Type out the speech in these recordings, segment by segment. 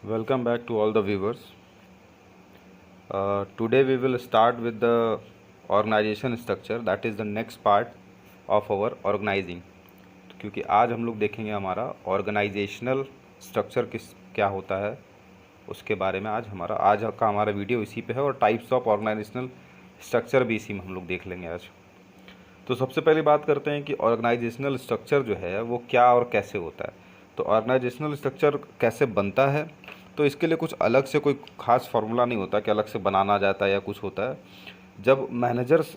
Welcome back to all the viewers. Today we will start with the organization structure, that is the next part of our organizing. क्योंकि आज हम लोग देखेंगे हमारा organisational structure क्या होता है उसके बारे में। आज का हमारा वीडियो इसी पे है और टाइप्स ऑफ ऑर्गेनाइजेशनल स्ट्रक्चर भी इसी में हम लोग देख लेंगे आज। तो सबसे पहले बात करते हैं कि ऑर्गेनाइजेशनल स्ट्रक्चर जो है वो क्या और कैसे होता है। तो ऑर्गेनाइजेशनल स्ट्रक्चर कैसे बनता है, तो इसके लिए कुछ अलग से कोई ख़ास फार्मूला नहीं होता कि अलग से बनाना जाता है या कुछ होता है। जब मैनेजर्स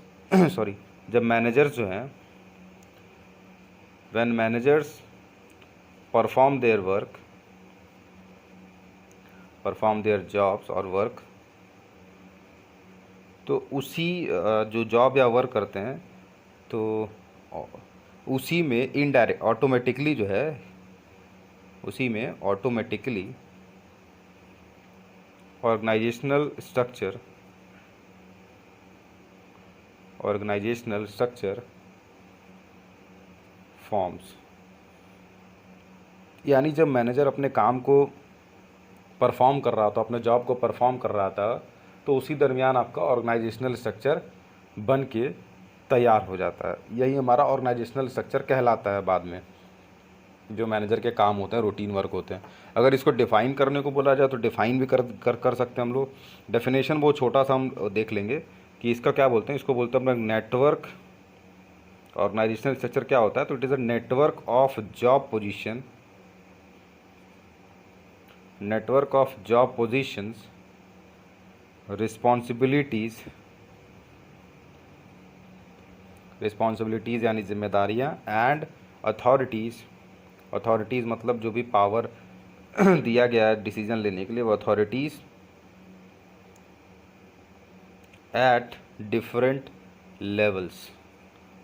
जब मैनेजर्स जो हैं, when managers perform their jobs और वर्क, तो उसी जो जॉब या वर्क करते हैं तो उसी में इनडायरेक्ट ऑटोमेटिकली जो है उसी में ऑटोमेटिकली ऑर्गेनाइजेशनल स्ट्रक्चर फॉर्म्स। यानी जब मैनेजर अपने काम को परफॉर्म कर रहा था, अपने जॉब को परफॉर्म कर रहा था, तो उसी दरमियान आपका ऑर्गेनाइजेशनल स्ट्रक्चर बन के तैयार हो जाता है। यही हमारा ऑर्गेनाइजेशनल स्ट्रक्चर कहलाता है। बाद में जो मैनेजर के काम होते हैं, रूटीन वर्क होते हैं, अगर इसको डिफ़ाइन करने को बोला जाए तो डिफ़ाइन भी कर सकते हैं हम लोग। डेफिनेशन बहुत छोटा सा हम देख लेंगे कि इसका क्या बोलते हैं। इसको बोलते हैं अपना नेटवर्क। ऑर्गेनाइजेशनल स्ट्रक्चर क्या होता है, तो it is a network of job positions, responsibilities यानी जिम्मेदारियाँ, एंड अथॉरिटीज़ मतलब जो भी पावर दिया गया है डिसीजन लेने के लिए, वो अथॉरिटीज़ एट डिफरेंट लेवल्स।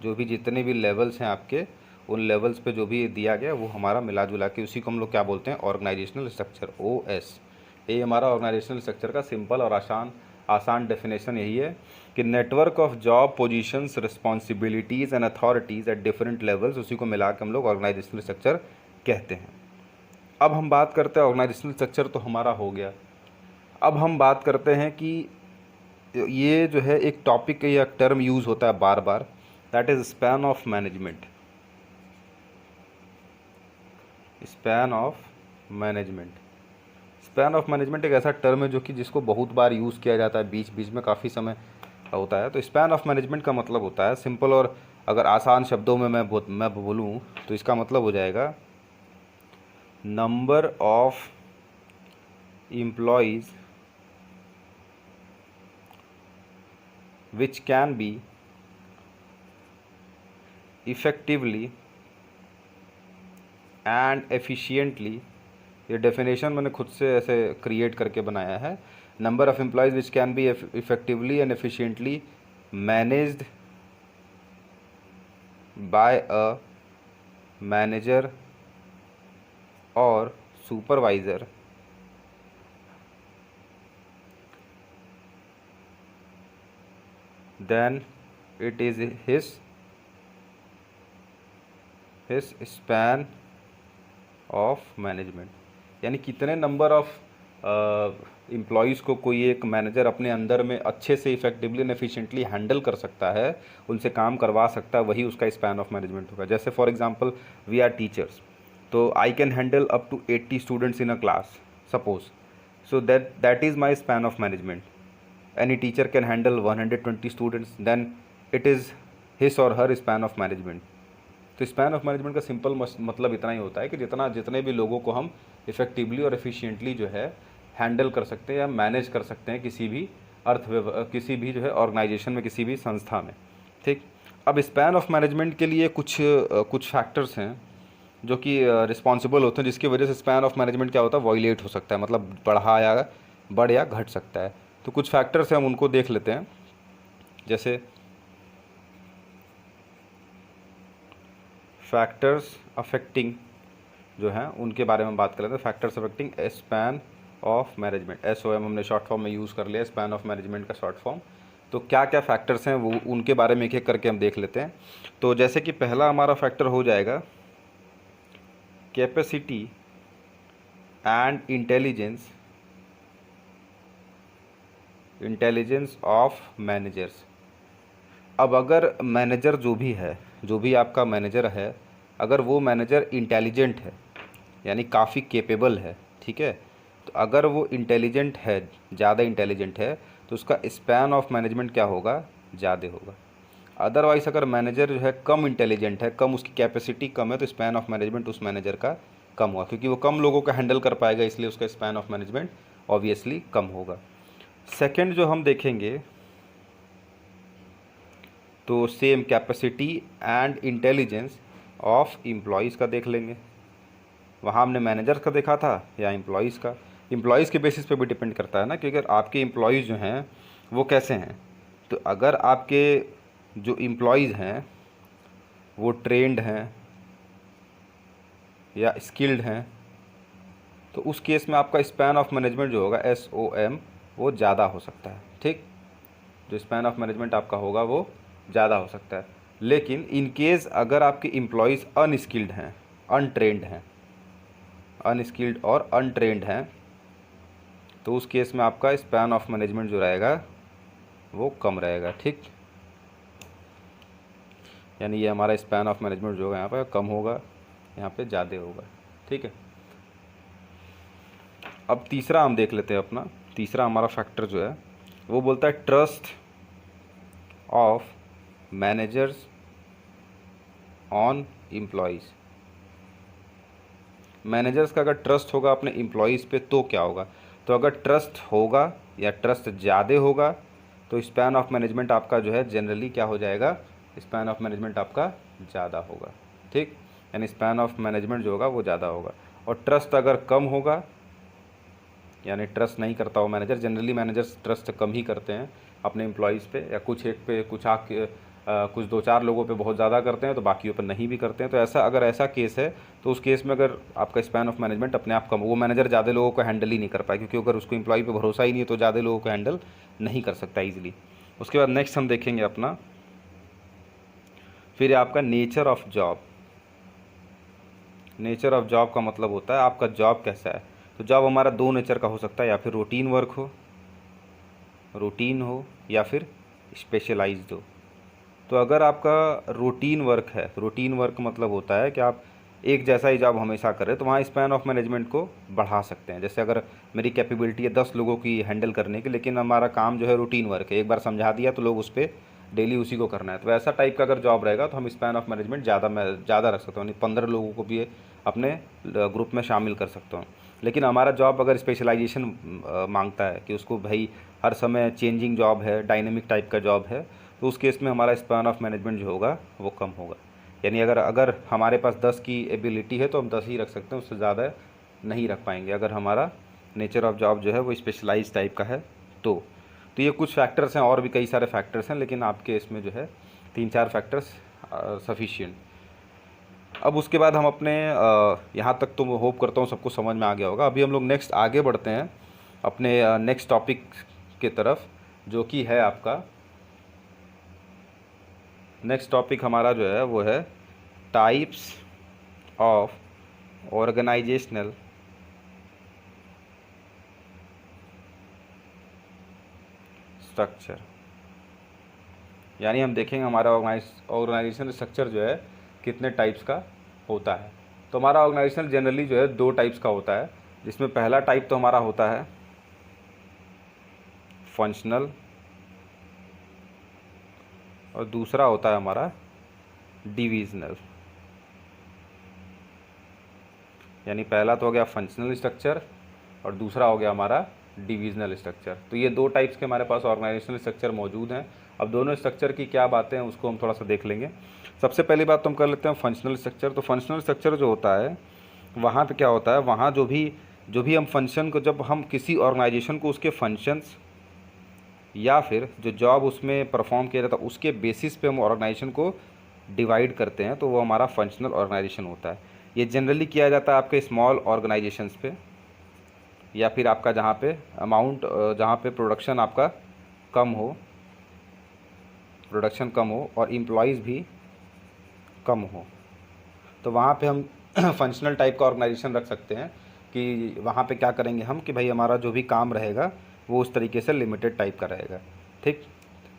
जो भी जितने भी लेवल्स हैं आपके, उन लेवल्स पे जो भी दिया गया वो हमारा मिला जुला के उसी को हम लोग क्या बोलते हैं, ऑर्गेनाइजेशनल स्ट्रक्चर, OS। ये हमारा ऑर्गेनाइजेशनल स्ट्रक्चर का सिंपल और आसान डेफिनेशन यही है कि network of job positions, responsibilities and authorities at different levels, उसी को मिला के हम लोग ऑर्गेनाइजेशनल स्ट्रक्चर कहते हैं। अब हम बात करते हैं ऑर्गेनाइजेशनल स्ट्रक्चर तो हमारा हो गया। अब हम बात करते हैं कि ये जो है एक टॉपिक या टर्म यूज़ होता है बार बार, that is span of management. Span of management एक ऐसा टर्म है जो कि जिसको बहुत बार यूज़ किया जाता है, बीच बीच में काफ़ी समय होता है। तो स्पैन ऑफ मैनेजमेंट का मतलब होता है, सिंपल और अगर आसान शब्दों में मैं बोलूँ तो इसका मतलब हो जाएगा number of employees which can be effectively and efficiently, ये डेफिनेशन मैंने खुद से ऐसे क्रिएट करके बनाया है। Number of employees which can be effectively and efficiently managed by a manager और supervisor then it is his span of management। यानी कितने नंबर ऑफ एम्प्लॉयज़ को कोई एक मैनेजर अपने अंदर में अच्छे से इफेक्टिवली एंड एफिशिएंटली हैंडल कर सकता है, उनसे काम करवा सकता है, वही उसका स्पैन ऑफ मैनेजमेंट होगा। जैसे for example we are teachers, तो I can handle up to 80 students in a class suppose, so that is my span of management. Any teacher can handle 120 students, then it is his or her span of management। तो span of management का simple मतलब इतना ही होता है कि जितने भी लोगों को हम इफ़ेक्टिवली और एफिशिएंटली जो है हैंडल कर सकते हैं या मैनेज कर सकते हैं किसी भी जो है ऑर्गेनाइजेशन में, किसी भी संस्था में। ठीक, अब स्पैन ऑफ मैनेजमेंट के लिए कुछ फैक्टर्स हैं जो कि रिस्पॉन्सिबल होते हैं, जिसकी वजह से स्पैन ऑफ मैनेजमेंट क्या होता है, वॉयलेट हो सकता है, मतलब बढ़ या घट सकता है। तो कुछ फैक्टर्स हैं, हम उनको देख लेते हैं। जैसे फैक्टर्स अफेक्टिंग जो हैं उनके बारे में बात कर लेते हैं। Factors affecting span of management, SOM हमने शॉर्ट फॉर्म में यूज़ कर लिया, स्पैन ऑफ मैनेजमेंट का शॉर्ट फॉर्म। तो क्या क्या फैक्टर्स हैं वो उनके बारे में एक एक करके हम देख लेते हैं। तो जैसे कि पहला हमारा फैक्टर हो जाएगा capacity and intelligence of managers. अब अगर मैनेजर जो भी आपका मैनेजर है, अगर वो मैनेजर इंटेलिजेंट है यानी काफ़ी केपेबल है, ठीक है, तो अगर वो इंटेलिजेंट है, ज़्यादा इंटेलिजेंट है, तो उसका स्पैन ऑफ मैनेजमेंट क्या होगा, ज़्यादा होगा। अदरवाइज़ अगर मैनेजर जो है कम इंटेलिजेंट है, कम उसकी कैपेसिटी कम है, तो स्पैन ऑफ मैनेजमेंट उस मैनेजर का कम हुआ, क्योंकि वो कम लोगों का हैंडल कर पाएगा, इसलिए उसका स्पैन ऑफ मैनेजमेंट ऑब्वियसली कम होगा। सेकंड जो हम देखेंगे तो same capacity and intelligence of employees का देख लेंगे। वहाँ हमने मैनेजर्स का देखा था या एम्प्लॉयज़ का। एम्प्लॉयज़ के बेसिस पे भी डिपेंड करता है ना, क्योंकि अगर आपके एम्प्लॉयज़ जो हैं वो कैसे हैं, तो अगर आपके जो एम्प्लॉयज़ हैं वो ट्रेंड हैं या स्किल्ड हैं, तो उस केस में आपका स्पैन ऑफ मैनेजमेंट जो होगा SOM वो ज़्यादा हो सकता है, ठीक। जो स्पैन ऑफ मैनेजमेंट आपका होगा वो ज़्यादा हो सकता है। लेकिन इन केस अगर आपके एम्प्लॉयज़ अनस्किल्ड हैं, अनट्रेंड हैं, अनस्किल्ड और अनट्रेंड हैं, तो उस केस में आपका स्पैन ऑफ मैनेजमेंट जो रहेगा वो कम रहेगा, ठीक। यानी ये हमारा स्पैन ऑफ मैनेजमेंट जो है यहाँ पर कम होगा, यहाँ पे ज़्यादा होगा, ठीक है। अब तीसरा हम देख लेते हैं अपना। तीसरा हमारा फैक्टर जो है वो बोलता है trust of managers on employees. Managers का अगर ट्रस्ट होगा अपने एम्प्लॉयज़ पे तो क्या होगा, तो अगर ट्रस्ट होगा या ट्रस्ट ज़्यादा होगा तो स्पैन ऑफ मैनेजमेंट आपका जो है जनरली क्या हो जाएगा, स्पैन ऑफ मैनेजमेंट आपका ज़्यादा होगा, ठीक। यानी स्पैन ऑफ मैनेजमेंट जो होगा वो ज़्यादा होगा। और ट्रस्ट अगर कम होगा, यानी ट्रस्ट नहीं करता हो मैनेजर, जनरली मैनेजर्स ट्रस्ट कम ही करते हैं अपने एम्प्लॉयज़ पे, या कुछ एक पे, कुछ दो चार लोगों पे बहुत ज़्यादा करते हैं, तो बाकियों पर नहीं भी करते हैं। तो ऐसा अगर ऐसा केस है तो उस केस में अगर आपका स्पैन ऑफ मैनेजमेंट अपने आप कम, वो मैनेजर ज़्यादा लोगों को हैंडल ही नहीं कर पाए, क्योंकि अगर उसको एम्प्लॉय पे भरोसा ही नहीं है तो ज़्यादा लोगों को हैंडल नहीं कर सकता ईजिली। उसके बाद नेक्स्ट हम देखेंगे अपना, फिर आपका nature of job. Nature of job का मतलब होता है आपका जॉब कैसा है। तो जॉब हमारा दो नेचर का हो सकता है, या फिर रूटीन या फिर स्पेशलाइज्ड हो। तो अगर आपका रूटीन वर्क है, रूटीन वर्क मतलब होता है कि आप एक जैसा ही जॉब हमेशा करें, तो वहाँ स्पैन ऑफ मैनेजमेंट को बढ़ा सकते हैं। जैसे अगर मेरी कैपेबिलिटी है 10 लोगों की हैंडल करने की, लेकिन हमारा काम जो है रूटीन वर्क है, एक बार समझा दिया तो लोग उस पर डेली उसी को करना है, तो ऐसा टाइप का अगर जॉब रहेगा तो हम स्पैन ऑफ मैनेजमेंट ज़्यादा रख सकते हैं, यानी 15 लोगों को भी अपने ग्रुप में शामिल कर सकता हूँ। लेकिन हमारा जॉब अगर स्पेशलाइजेशन मांगता है कि उसको भाई हर समय चेंजिंग जॉब है, डायनेमिक टाइप का जॉब है, तो उस केस में हमारा स्पैन ऑफ मैनेजमेंट जो होगा वो कम होगा। यानी अगर हमारे पास 10 की एबिलिटी है तो हम 10 ही रख सकते हैं, उससे ज़्यादा नहीं रख पाएंगे अगर हमारा नेचर ऑफ जॉब जो है वो स्पेशलाइज टाइप का है। तो ये कुछ फैक्टर्स हैं, और भी कई सारे फैक्टर्स हैं, लेकिन आपके इसमें जो है 3-4 फैक्टर्स सफिशिएंट। अब उसके बाद हम अपने यहाँ तक तो होप करता हूँ सबको समझ में आ गया होगा। अभी हम लोग नेक्स्ट आगे बढ़ते हैं अपने नेक्स्ट टॉपिक के तरफ, जो कि है आपका नेक्स्ट टॉपिक हमारा जो है वो है टाइप्स ऑफ ऑर्गेनाइजेशनल स्ट्रक्चर। यानी हम देखेंगे हमारा ऑर्गेनाइजेशनल स्ट्रक्चर जो है कितने टाइप्स का होता है। तो हमारा ऑर्गेनाइजेशन जनरली जो है 2 टाइप्स का होता है, जिसमें पहला टाइप तो हमारा होता है फंक्शनल, और दूसरा होता है हमारा डिविजनल। यानी पहला तो हो गया फंक्शनल स्ट्रक्चर और दूसरा हो गया हमारा डिविजनल स्ट्रक्चर। तो ये 2 टाइप्स के हमारे पास ऑर्गेनाइजेशनल स्ट्रक्चर मौजूद हैं। अब दोनों स्ट्रक्चर की क्या बातें हैं उसको हम थोड़ा सा देख लेंगे। सबसे पहली बात तो हम कर लेते हैं फंक्शनल स्ट्रक्चर। तो फंक्शनल स्ट्रक्चर जो होता है वहाँ पे क्या होता है, वहाँ जो भी हम फंक्शन को, जब हम किसी ऑर्गेनाइजेशन को उसके फंक्शंस या फिर जो जॉब उसमें परफॉर्म किया जाता है उसके बेसिस पे हम ऑर्गेनाइजेशन को डिवाइड करते हैं, तो वो हमारा फंक्शनल ऑर्गेनाइजेशन होता है। ये जनरली किया जाता है आपके स्मॉल ऑर्गेनाइजेशंस पे, या फिर आपका जहाँ पे प्रोडक्शन आपका कम हो और एम्प्लॉयज़ भी कम हो, तो वहाँ पे हम फंक्शनल टाइप का ऑर्गेनाइजेशन रख सकते हैं। कि वहाँ पे क्या करेंगे हम कि भाई हमारा जो भी काम रहेगा वो उस तरीके से लिमिटेड टाइप का रहेगा, ठीक।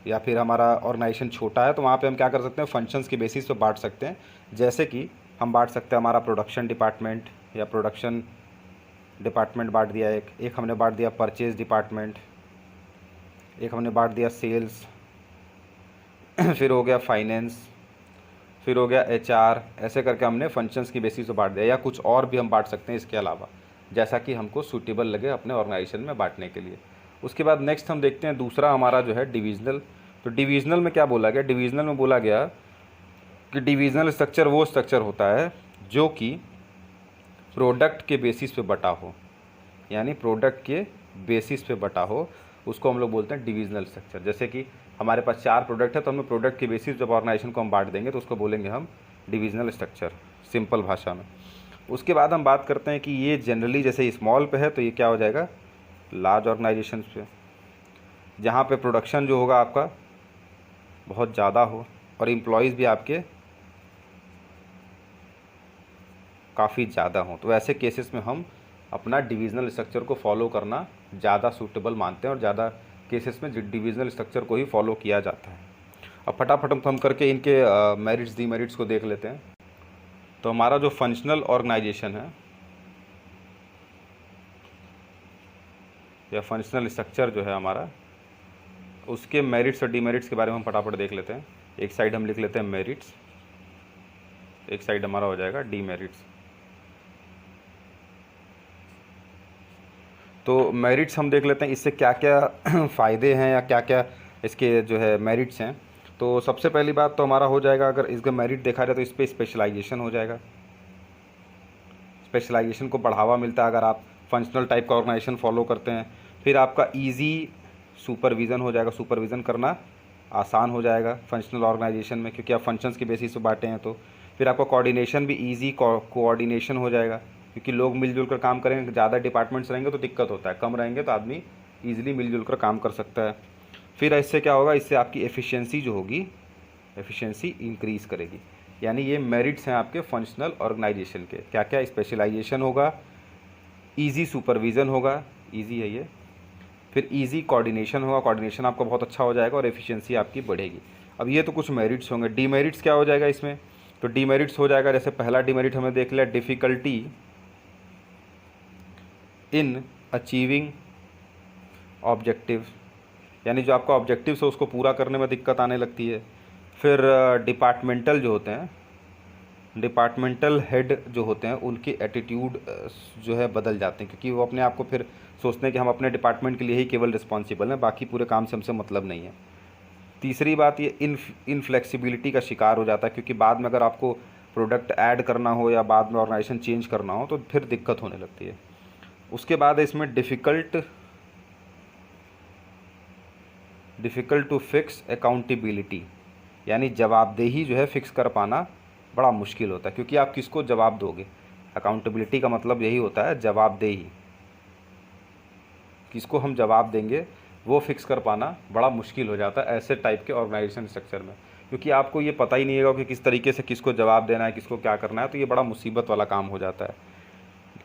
या फिर हमारा ऑर्गेनाइजेशन छोटा है तो वहाँ पे हम क्या कर सकते हैं, फंक्शंस के बेसिस पे बांट सकते हैं। जैसे कि हम बांट सकते हैं हमारा प्रोडक्शन डिपार्टमेंट या प्रोडक्शन डिपार्टमेंट बांट दिया, एक हमने बांट दिया परचेज डिपार्टमेंट, एक हमने बांट दिया सेल्स फिर हो गया फाइनेंस, फिर हो गया एचआर। ऐसे करके हमने फंक्शंस की बेसिस पे बांट दिया, या कुछ और भी हम बांट सकते हैं इसके अलावा, जैसा कि हमको सूटेबल लगे अपने ऑर्गेनाइजेशन में बांटने के लिए। उसके बाद नेक्स्ट हम देखते हैं दूसरा हमारा जो है डिविजनल। तो डिविजनल में क्या बोला गया, डिविजनल में बोला गया कि डिविजनल स्ट्रक्चर वो स्ट्रक्चर होता है जो कि प्रोडक्ट के बेसिस पे बटा हो, यानी प्रोडक्ट के बेसिस पे बटा हो, उसको हम लोग बोलते हैं डिविजनल स्ट्रक्चर। जैसे कि हमारे पास 4 प्रोडक्ट है तो हमें प्रोडक्ट के बेसिस जब ऑर्गेनाइजेशन को हम बांट देंगे तो उसको बोलेंगे हम डिविजनल स्ट्रक्चर, सिंपल भाषा में। उसके बाद हम बात करते हैं कि ये जनरली जैसे स्मॉल पे है तो ये क्या हो जाएगा, लार्ज ऑर्गेनाइजेशन पे, जहाँ पे प्रोडक्शन जो होगा आपका बहुत ज़्यादा हो और एम्प्लॉयज़ भी आपके काफ़ी ज़्यादा हों, तो ऐसे केसेस में हम अपना डिविजनल स्ट्रक्चर को फॉलो करना ज़्यादा सूटेबल मानते हैं और ज़्यादा केसेस में डिविजनल स्ट्रक्चर को ही फॉलो किया जाता है। अब फटाफट हम करके इनके मेरिट्स डीमेरिट्स को देख लेते हैं। तो हमारा जो फंक्शनल ऑर्गेनाइजेशन है या फंक्शनल स्ट्रक्चर जो है हमारा, उसके मेरिट्स और डीमेरिट्स के बारे में हम फटाफट देख लेते हैं। एक साइड हम लिख लेते हैं मेरिट्स, एक साइड हमारा हो जाएगा डीमेरिट्स। तो मेरिट्स हम देख लेते हैं इससे क्या क्या फ़ायदे हैं या क्या क्या इसके जो है मेरिट्स हैं। तो सबसे पहली बात तो हमारा हो जाएगा, अगर इसका मेरिट देखा जाए तो इस पर स्पेशलाइजेशन हो जाएगा। स्पेशलाइजेशन को बढ़ावा मिलता है अगर आप फंक्शनल टाइप का ऑर्गेनाइजेशन फॉलो करते हैं। फिर आपका ईजी सुपरविज़न हो जाएगा, सुपरविज़न करना आसान हो जाएगा फंक्शनल ऑर्गेनाइजेशन में, क्योंकि आप फंक्शंस के बेसिस पे बांटे हैं। तो फिर आपका कोऑर्डिनेशन भी ईजी कोऑर्डिनेशन हो जाएगा, क्योंकि लोग मिलजुल कर काम करेंगे। ज़्यादा डिपार्टमेंट्स रहेंगे तो दिक्कत होता है, कम रहेंगे तो आदमी ईजिली मिलजुल कर काम कर सकता है। फिर इससे क्या होगा, इससे आपकी एफिशिएंसी जो होगी, एफिशिएंसी इंक्रीज़ करेगी। यानी ये मेरिट्स हैं आपके फंक्शनल ऑर्गेनाइजेशन के। क्या क्या, स्पेशलाइजेशन होगा, ईजी सुपरविज़न होगा, ईजी है ये, फिर ईजी कोऑर्डिनेशन होगा, कोऑर्डिनेशन आपका बहुत अच्छा हो जाएगा और एफिशिएंसी आपकी बढ़ेगी। अब ये तो कुछ मेरिट्स होंगे। डीमेरिट्स क्या हो जाएगा इसमें, तो डीमेरिट्स हो जाएगा, जैसे पहला डीमेरिट हमने देख लिया, डिफ़िकल्टी इन अचीविंग ऑब्जेक्टिव, यानी जो आपका ऑब्जेक्टिव्स है उसको पूरा करने में दिक्कत आने लगती है। फिर डिपार्टमेंटल जो होते हैं, डिपार्टमेंटल हेड जो होते हैं उनकी एटीट्यूड जो है बदल जाते हैं, क्योंकि वो अपने आप को फिर सोचते हैं कि हम अपने डिपार्टमेंट के लिए ही केवल रिस्पॉन्सिबल हैं, बाकी पूरे काम से हमसे मतलब नहीं है। तीसरी बात ये इनफ्लेक्सिबिलिटी का शिकार हो जाता है, क्योंकि बाद में अगर आपको प्रोडक्ट ऐड करना हो या बाद में ऑर्गेनाइजेशन चेंज करना हो तो फिर दिक्कत होने लगती है। उसके बाद है इसमें डिफ़िकल्ट टू फिक्स अकाउंटेबिलिटी, यानी जवाबदेही जो है फिक्स कर पाना बड़ा मुश्किल होता है, क्योंकि आप किसको जवाब दोगे। अकाउंटेबिलिटी का मतलब यही होता है जवाबदेही, किसको हम जवाब देंगे वो फिक्स कर पाना बड़ा मुश्किल हो जाता है ऐसे टाइप के ऑर्गेनाइजेशन स्ट्रक्चर में, क्योंकि आपको ये पता ही नहीं होगा कि किस तरीके से किसको जवाब देना है, किसको क्या करना है, तो ये बड़ा मुसीबत वाला काम हो जाता है।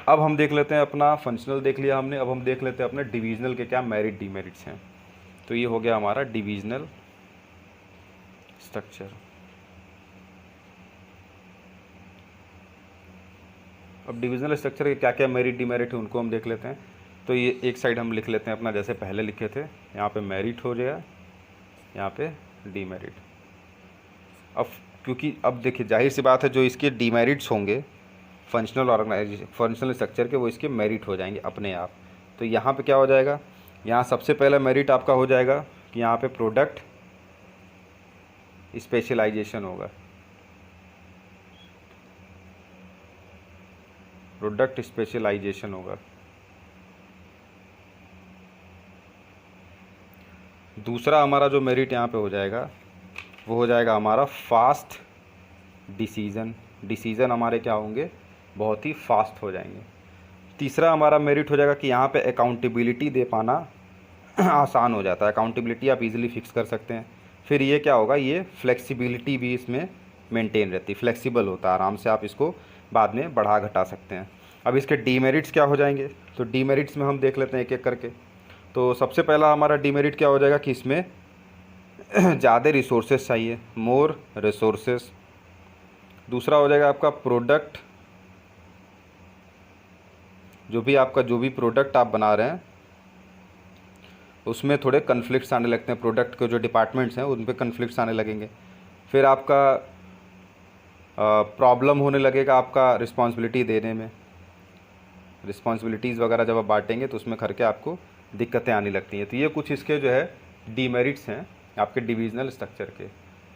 अब हम देख लेते हैं अपना फंक्शनल देख लिया हमने, अब हम देख लेते हैं अपने डिविजनल के क्या मेरिट डीमेरिट्स हैं। तो ये हो गया हमारा डिविजनल स्ट्रक्चर। अब डिविजनल स्ट्रक्चर के क्या क्या मेरिट डीमेरिट है उनको हम देख लेते हैं। तो ये एक साइड हम लिख लेते हैं अपना, जैसे पहले लिखे थे, यहाँ पे मेरिट हो गया, यहाँ पे डीमेरिट। अब क्योंकि अब देखिए जाहिर सी बात है जो इसके डीमेरिट्स होंगे फंक्शनल ऑर्गेनाइजेशन फंक्शनल स्ट्रक्चर के, वो इसके मेरिट हो जाएंगे अपने आप। तो यहाँ पे क्या हो जाएगा, यहाँ सबसे पहला मेरिट आपका हो जाएगा कि यहाँ पे प्रोडक्ट स्पेशलाइजेशन होगा, प्रोडक्ट स्पेशलाइजेशन होगा। दूसरा हमारा जो मेरिट यहाँ पे हो जाएगा वो हो जाएगा हमारा फास्ट डिसीज़न हमारे क्या होंगे, बहुत ही फास्ट हो जाएंगे। तीसरा हमारा मेरिट हो जाएगा कि यहाँ पे अकाउंटेबिलिटी दे पाना आसान हो जाता है, अकाउंटेबिलिटी आप इजीली फिक्स कर सकते हैं। फिर ये क्या होगा, ये फ्लेक्सिबिलिटी भी इसमें मेंटेन रहती है, फ्लेक्सिबल होता है, आराम से आप इसको बाद में बढ़ा घटा सकते हैं। अब इसके डीमेरिट्स क्या हो जाएंगे, तो डीमेरिट्स में हम देख लेते हैं एक एक करके। तो सबसे पहला हमारा डीमेरिट क्या हो जाएगा कि इसमें ज़्यादा रिसोर्सेस चाहिए, मोर रिसोर्सेस। दूसरा हो जाएगा आपका प्रोडक्ट, जो भी प्रोडक्ट आप बना रहे हैं उसमें थोड़े कन्फ्लिक्ट्स आने लगते हैं, प्रोडक्ट के जो डिपार्टमेंट्स हैं उन पे कन्फ्लिक्ट्स आने लगेंगे। फिर आपका प्रॉब्लम होने लगेगा आपका रिस्पॉन्सिबिलिटी देने में, रिस्पॉन्सिबिलिटीज़ वगैरह जब आप बांटेंगे तो उसमें करके आपको दिक्कतें आने लगती हैं। तो ये कुछ इसके जो है डीमेरिट्स हैं आपके डिविजनल स्ट्रक्चर के।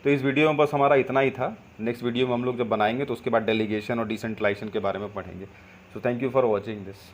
तो इस वीडियो में बस हमारा इतना ही था। नेक्स्ट वीडियो में हम लोग जब बनाएंगे तो उसके बाद डेलीगेशन और डिसेंट्रलाइजेशन के बारे में पढ़ेंगे। So thank you for watching this.